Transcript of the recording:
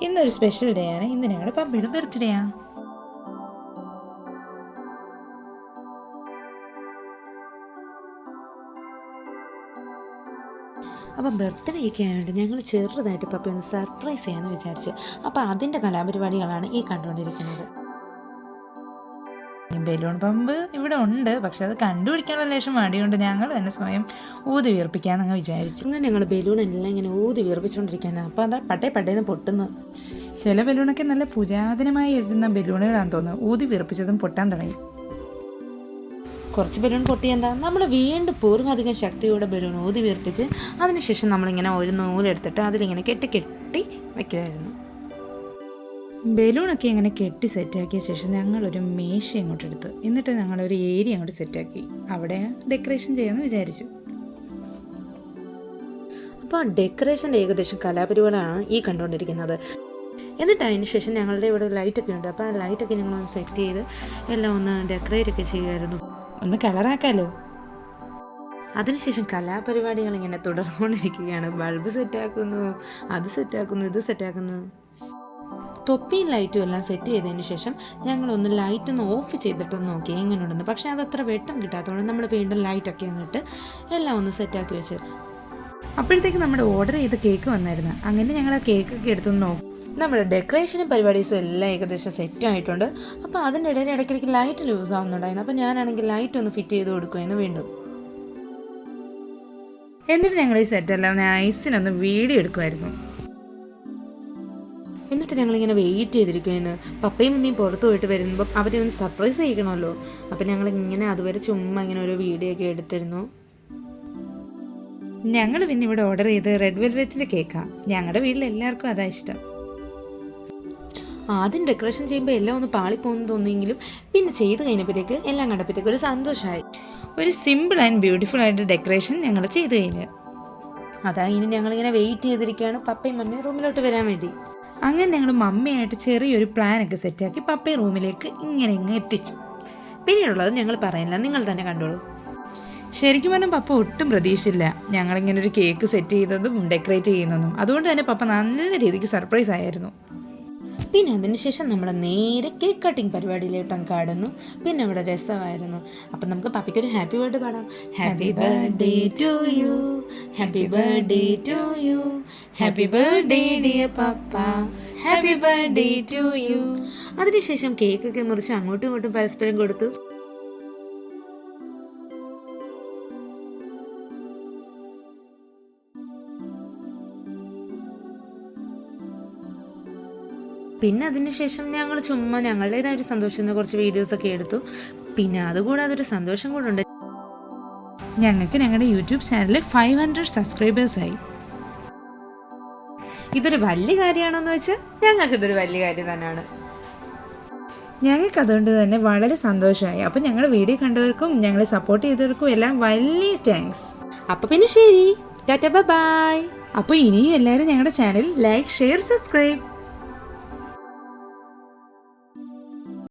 ഇന്നൊരു special day ആണ്. ഇന്ന് ഞങ്ങളുടെ പപ്പയുടെ ബർത്ത്ഡേ ആണ്. അപ്പം ബർത്ത്ഡേ ഒക്കെ ആയതുകൊണ്ട് ഞങ്ങൾ ചെറുതായിട്ട് പപ്പയെ ഒന്ന് സർപ്രൈസ് ചെയ്യാമെന്ന് വിചാരിച്ചു. അപ്പോൾ അതിൻ്റെ കലാപരിപാടികളാണ് ഈ കണ്ടുകൊണ്ടിരിക്കുന്നത്. ബലൂൺ പമ്പ് ഇവിടെ ഉണ്ട്, പക്ഷെ അത് കണ്ടുപിടിക്കാനുള്ള ലേശം മടിയുണ്ട്. ഞങ്ങൾ തന്നെ സ്വയം ഊതി വീർപ്പിക്കാമെന്നങ്ങ് വിചാരിച്ചു. അങ്ങനെ ഞങ്ങൾ ബലൂണെല്ലാം ഇങ്ങനെ ഊതി വീർപ്പിച്ചുകൊണ്ടിരിക്കാനാണ്. അപ്പോൾ അതാ പട്ടേന്ന് പൊട്ടുന്നു. ചില ബലൂണൊക്കെ നല്ല പുരാതനമായി ഇരുന്ന ബലൂണുകളാണെന്ന് തോന്നുന്നു. ഊതി വീർപ്പിച്ചതും പൊട്ടാൻ തുടങ്ങി. കുറച്ച് ബലൂൺ പൊട്ടിയെന്താ, നമ്മൾ വീണ്ടും പൂർവ്വാധികം ശക്തിയോടെ ബലൂൺ ഊതി വീർപ്പിച്ച് അതിനുശേഷം നമ്മളിങ്ങനെ ഒരു നൂലെടുത്തിട്ട് അതിലിങ്ങനെ കെട്ടി വയ്ക്കുമായിരുന്നു. ബലൂണൊക്കെ ഇങ്ങനെ കെട്ടി സെറ്റാക്കിയ ശേഷം ഞങ്ങളൊരു മേശ അങ്ങോട്ട് എടുത്ത്, എന്നിട്ട് ഞങ്ങളൊരു ഏരിയ അങ്ങോട്ട് സെറ്റാക്കി അവിടെ ഡെക്കറേഷൻ ചെയ്യാമെന്ന് വിചാരിച്ചു. അപ്പോൾ ഡെക്കറേഷൻ്റെ ഏകദേശം കലാപരിപാടിയാണ് ഈ കണ്ടുകൊണ്ടിരിക്കുന്നത്. എന്നിട്ട് അതിന് ശേഷം ഞങ്ങളുടെ ഇവിടെ ലൈറ്റൊക്കെ ഉണ്ട്. അപ്പോൾ ആ ലൈറ്റൊക്കെ ഞങ്ങളൊന്ന് സെറ്റ് ചെയ്ത് എല്ലാം ഒന്ന് ഡെക്കറേറ്റ് ഒക്കെ ചെയ്യുമായിരുന്നു, ഒന്ന് കളറാക്കാമല്ലോ. അതിനുശേഷം കലാപരിപാടികൾ ഇങ്ങനെ തുടർന്നുകൊണ്ടിരിക്കുകയാണ്. ബൾബ് സെറ്റാക്കുന്നു, അത് സെറ്റാക്കുന്നു, ഇത് സെറ്റാക്കുന്നു. തൊപ്പിയും ലൈറ്റും എല്ലാം സെറ്റ് ചെയ്തതിന് ശേഷം ഞങ്ങളൊന്ന് ലൈറ്റൊന്ന് ഓഫ് ചെയ്തിട്ടൊന്ന് നോക്കി എങ്ങനെയുണ്ടെന്ന്. പക്ഷേ അതത്ര വെട്ടം കിട്ടാത്തതുകൊണ്ട് നമ്മൾ വീണ്ടും ലൈറ്റൊക്കെ എന്നിട്ട് എല്ലാം ഒന്ന് സെറ്റാക്കി വെച്ച്. അപ്പോഴത്തേക്ക് നമ്മുടെ ഓർഡർ ചെയ്ത കേക്ക് വന്നായിരുന്നു. അങ്ങനെ ഞങ്ങൾ ആ കേക്കൊക്കെ എടുത്തൊന്ന് നോക്കും. നമ്മുടെ ഡെക്കറേഷനും പരിപാടീസും എല്ലാം ഏകദേശം സെറ്റ് ആയിട്ടുണ്ട്. അപ്പോൾ അതിൻ്റെ ഇടയിൽ ഇടയ്ക്കിടയ്ക്ക് ലൈറ്റ് ലൂസ് ആവുന്നുണ്ടായിരുന്നു. അപ്പോൾ ഞാനാണെങ്കിൽ ലൈറ്റ് ഒന്ന് ഫിറ്റ് ചെയ്ത് കൊടുക്കുമായിരുന്നു വീണ്ടും. എന്നിട്ട് ഞങ്ങൾ ഈ സെറ്റെല്ലാം ഐസിനൊന്ന് വീഡിയോ എടുക്കുമായിരുന്നു. എന്നിട്ട് ഞങ്ങളിങ്ങനെ വെയിറ്റ് ചെയ്തിരിക്കുമായിരുന്നു. പപ്പയും മമ്മിയും പുറത്ത് പോയിട്ട് വരുമ്പോൾ അവരെ ഒന്ന് സർപ്രൈസ് ചെയ്യണമല്ലോ. അപ്പം ഞങ്ങളിങ്ങനെ അതുവരെ ചുമ്മാ ഇങ്ങനെ ഒരു വീഡിയോ ഒക്കെ എടുത്തിരുന്നു. ഞങ്ങൾ പിന്നെ ഇവിടെ ഓർഡർ ചെയ്ത് റെഡ് വെൽവെറ്റിൻ്റെ കേക്കാണ്. ഞങ്ങളുടെ വീട്ടിൽ എല്ലാവർക്കും അതാ ഇഷ്ടം. ആദ്യം ഡെക്കറേഷൻ ചെയ്യുമ്പോൾ എല്ലാം ഒന്ന് പാളിപ്പോകുന്നു തോന്നിയെങ്കിലും പിന്നെ ചെയ്ത് കഴിഞ്ഞപ്പോഴത്തേക്ക് എല്ലാം കണ്ടപ്പോഴത്തേക്ക് ഒരു സന്തോഷമായി. ഒരു സിമ്പിൾ ആൻഡ് ബ്യൂട്ടിഫുൾ ആയിട്ട് ഡെക്കറേഷൻ ഞങ്ങൾ ചെയ്ത് കഴിഞ്ഞു. അതാ ഇനി ഞങ്ങളിങ്ങനെ വെയിറ്റ് ചെയ്തിരിക്കുകയാണ് പപ്പയും മമ്മിയും റൂമിലോട്ട് വരാൻ വേണ്ടി. അങ്ങനെ ഞങ്ങൾ മമ്മിയായിട്ട് ചെറിയൊരു പ്ലാനൊക്കെ സെറ്റാക്കി പപ്പയെ റൂമിലേക്ക് ഇങ്ങനെ എത്തിച്ചു. പിന്നീടുള്ളത് ഞങ്ങൾ പറയില്ല, നിങ്ങൾ തന്നെ കണ്ടോളൂ. ശരിക്കും പറഞ്ഞാൽ പപ്പ ഒട്ടും പ്രതീക്ഷിച്ചില്ല ഞങ്ങളിങ്ങനെ ഒരു കേക്ക് സെറ്റ് ചെയ്തതും ഡെക്കറേറ്റ് ചെയ്യുന്നതും. അതുകൊണ്ട് തന്നെ പപ്പ നല്ല രീതിക്ക് സർപ്രൈസ് ആയിരുന്നു. പിന്നെ അതിനുശേഷം നമ്മൾ നേരെ കേക്ക് കട്ടിങ് പരിപാടിയിലോട്ടങ്ങ് കടന്നു. പിന്നെ അവിടെ രസമായിരുന്നു. അപ്പം നമുക്ക് പപ്പയ്ക്കൊരു ഹാപ്പി ബർത്ത്ഡേ പാടാം. Happy birthday to you, happy birthday to you, happy birthday dear പപ്പ, ഹാപ്പി ബർത്ത്ഡേ ടു യു. അതിനുശേഷം കേക്കൊക്കെ മുറിച്ച് അങ്ങോട്ടും ഇങ്ങോട്ടും പരസ്പരം കൊടുത്തു. പിന്നെ അതിനുശേഷം ഞങ്ങൾ ചുമ്മാ ഞങ്ങളുടേതായ ഒരു സന്തോഷത്തിന് കുറച്ച് വീഡിയോസൊക്കെ എടുത്തു. പിന്നെ അതുകൂടാതെ ഒരു സന്തോഷം കൂടെ ഉണ്ട്, ഞങ്ങൾക്ക് ഞങ്ങളുടെ യൂട്യൂബ് ചാനലിൽ 500 സബ്സ്ക്രൈബേഴ്സായി. ഇതൊരു വലിയ കാര്യമാണെന്ന് വെച്ചാൽ ഞങ്ങൾക്കിതൊരു വലിയ കാര്യം തന്നെയാണ്. ഞങ്ങൾക്ക് അതുകൊണ്ട് തന്നെ വളരെ സന്തോഷമായി. അപ്പം ഞങ്ങളുടെ വീഡിയോ കണ്ടവർക്കും ഞങ്ങളെ സപ്പോർട്ട് ചെയ്തവർക്കും എല്ലാം വലിയ താങ്ക്സ്. അപ്പോൾ പിന്നെ ശരി, ടാറ്റാ ബൈ. അപ്പോൾ ഇനിയും എല്ലാവരും ഞങ്ങളുടെ ചാനൽ ലൈക്ക്, ഷെയർ, സബ്സ്ക്രൈബ്.